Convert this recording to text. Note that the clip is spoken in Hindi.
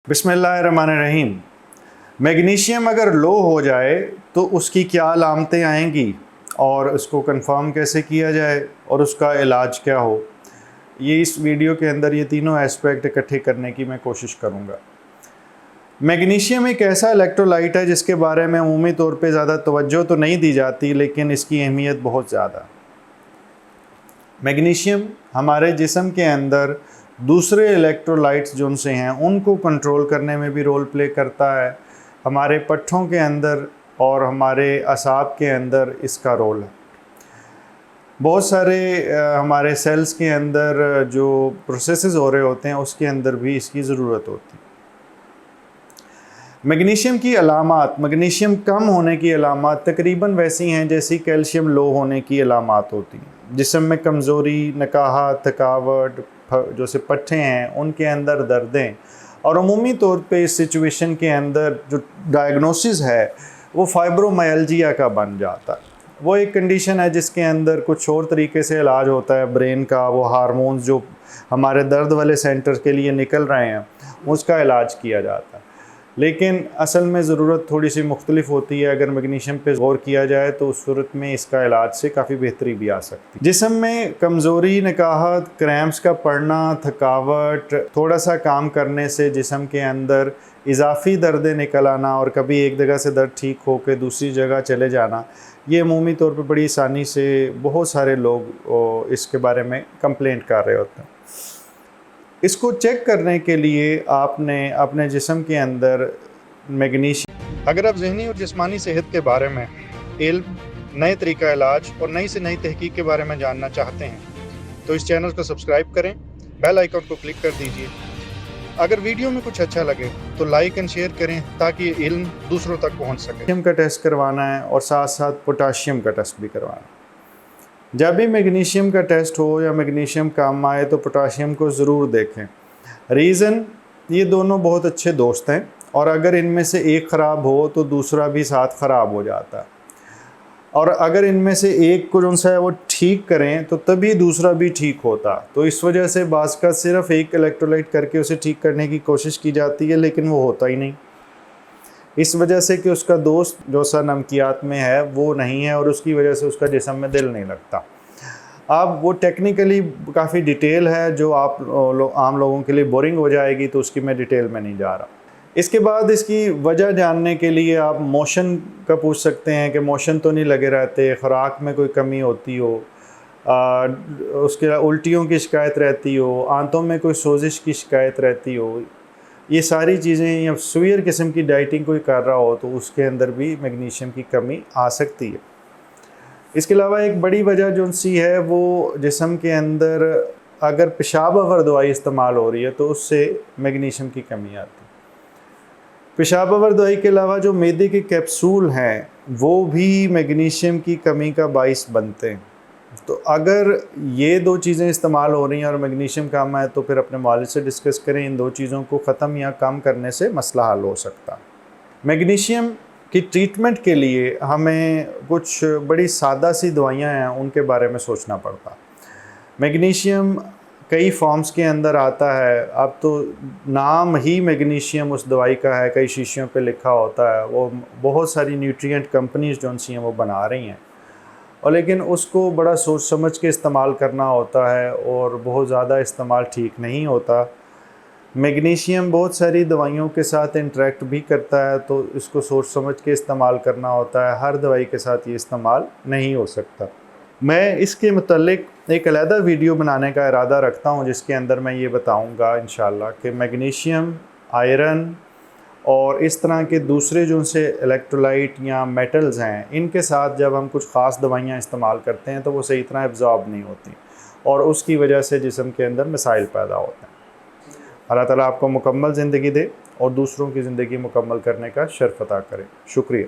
बिस्मिल्लाहिर्रहमानिर्रहीम। मैग्नीशियम अगर लो हो जाए तो उसकी क्या अलामतें आएंगी और उसको कंफर्म कैसे किया जाए और उसका इलाज क्या हो, ये इस वीडियो के अंदर ये तीनों एस्पेक्ट इकट्ठे करने की मैं कोशिश करूँगा। मैग्नीशियम एक ऐसा इलेक्ट्रोलाइट है जिसके बारे में अमूमी तौर पे ज़्यादा तवज्जो तो नहीं दी जाती, लेकिन इसकी अहमियत बहुत ज़्यादा। मैग्नीशियम हमारे जिस्म के अंदर दूसरे इलेक्ट्रोलाइट्स जो उनसे हैं उनको कंट्रोल करने में भी रोल प्ले करता है। हमारे पट्ठों के अंदर और हमारे असाब के अंदर इसका रोल है। बहुत सारे हमारे सेल्स के अंदर जो प्रोसेसेस हो रहे होते हैं उसके अंदर भी इसकी ज़रूरत होती है। मैग्नीशियम की अलामात, मैग्नीशियम कम होने की अलामात तकरीबन वैसी हैं जैसी कैल्शियम लो होने की अलामात होती हैं। जिस्म में कमज़ोरी, नकाहत, थकावट, जो से पट्ठे हैं उनके अंदर दर्दें, और अमूमी तौर पे इस सिचुएशन के अंदर जो डायग्नोसिस है वो फाइब्रोमायल्जिया का बन जाता है। वो एक कंडीशन है जिसके अंदर कुछ और तरीके से इलाज होता है ब्रेन का, वो हार्मोन्स जो हमारे दर्द वाले सेंटर के लिए निकल रहे हैं उसका इलाज किया जाता है। लेकिन असल में ज़रूरत थोड़ी सी मुख्तलिफ होती है। अगर मैग्नीशियम पे गौर किया जाए तो उस सूरत में इसका इलाज से काफ़ी बेहतरी भी आ सकती है। जिस्म में कमज़ोरी, नकाहत, क्रैम्प्स का पड़ना, थकावट, थोड़ा सा काम करने से जिस्म के अंदर इजाफी दर्दें निकल आना और कभी एक जगह से दर्द ठीक हो के दूसरी जगह चले जाना, ये अमूमी तौर पर बड़ी आसानी से बहुत सारे लोग इसके बारे में कंप्लेंट कर रहे होते हैं। इसको चेक करने के लिए आपने अपने जिस्म के अंदर मैग्नीशियम, अगर आप जहनी और जिस्मानी सेहत के बारे में इल्म, नए तरीका इलाज और नई से नई तहकीक के बारे में जानना चाहते हैं तो इस चैनल को सब्सक्राइब करें, बेल आइकन को क्लिक कर दीजिए। अगर वीडियो में कुछ अच्छा लगे तो लाइक एंड शेयर करें ताकि ये इल्म दूसरों तक पहुंच सके। मैग्नीशियम का टेस्ट करवाना है और साथ साथ पोटाशियम का टेस्ट भी करवाना है। जब भी मैग्नीशियम का टेस्ट हो या मैग्नीशियम काम आए तो पोटाशियम को ज़रूर देखें। रीज़न, ये दोनों बहुत अच्छे दोस्त हैं और अगर इनमें से एक ख़राब हो तो दूसरा भी साथ ख़राब हो जाता है, और अगर इनमें से एक को जो सा है वो ठीक करें तो तभी दूसरा भी ठीक होता। तो इस वजह से बाज़ का सिर्फ एक इलेक्ट्रोलाइट करके उसे ठीक करने की कोशिश की जाती है लेकिन वो होता ही नहीं, इस वजह से कि उसका दोस्त जो सा नमकियात में है वो नहीं है और उसकी वजह से उसका जिस्म में दिल नहीं लगता। अब वो टेक्निकली काफ़ी डिटेल है जो आप आम लोगों के लिए बोरिंग हो जाएगी, तो उसकी मैं डिटेल में नहीं जा रहा। इसके बाद इसकी वजह जानने के लिए आप मोशन का पूछ सकते हैं कि मोशन तो नहीं लगे रहते, ख़ुराक में कोई कमी होती हो, उसके उल्टियों की शिकायत रहती हो, आंतों में कोई सोजिश की शिकायत रहती हो, ये सारी चीज़ें, या सीवियर किस्म की डाइटिंग कोई कर रहा हो तो उसके अंदर भी मैग्नीशियम की कमी आ सकती है। इसके अलावा एक बड़ी वजह जो सी है वो जिस्म के अंदर अगर पेशाब आवर दवाई इस्तेमाल हो रही है तो उससे मैग्नीशियम की कमी आती है। पेशाब आवर दवाई के अलावा जो मैदे के कैप्सूल हैं वो भी मैग्नीशियम की कमी का बाइस बनते हैं। तो अगर ये दो चीज़ें इस्तेमाल हो रही हैं और मैग्नीशियम कम है तो फिर अपने मालिक से डिस्कस करें, इन दो चीज़ों को ख़त्म या कम करने से मसला हल हो सकता। मैग्नीशियम की ट्रीटमेंट के लिए हमें कुछ बड़ी सादा सी दवाइयाँ हैं उनके बारे में सोचना पड़ता। मैग्नीशियम कई फॉर्म्स के अंदर आता है। अब तो नाम ही मैग्नीशियम उस दवाई का है, कई शीशियों पे लिखा होता है। वो बहुत सारी न्यूट्रिएंट कंपनीज जो सी हैं वो बना रही हैं, और लेकिन उसको बड़ा सोच समझ के इस्तेमाल करना होता है और बहुत ज़्यादा इस्तेमाल ठीक नहीं होता। मैग्नीशियम बहुत सारी दवाइयों के साथ इंटरेक्ट भी करता है तो इसको सोच समझ के इस्तेमाल करना होता है, हर दवाई के साथ ये इस्तेमाल नहीं हो सकता। मैं इसके मुतल्लिक एक अलहदा वीडियो बनाने का इरादा रखता हूँ जिसके अंदर मैं ये बताऊँगा इंशाल्लाह कि मैग्नीशियम, आयरन और इस तरह के दूसरे जो से इलेक्ट्रोलाइट या मेटल्स हैं इनके साथ जब हम कुछ ख़ास दवाइयाँ इस्तेमाल करते हैं तो वो सही तरह एब्जॉर्ब नहीं होती और उसकी वजह से जिस्म के अंदर मसाइल पैदा होते हैं। अल्लाह ताला आपको मुकम्मल ज़िंदगी दे और दूसरों की ज़िंदगी मुकम्मल करने का शर्फ अता करे। शुक्रिया।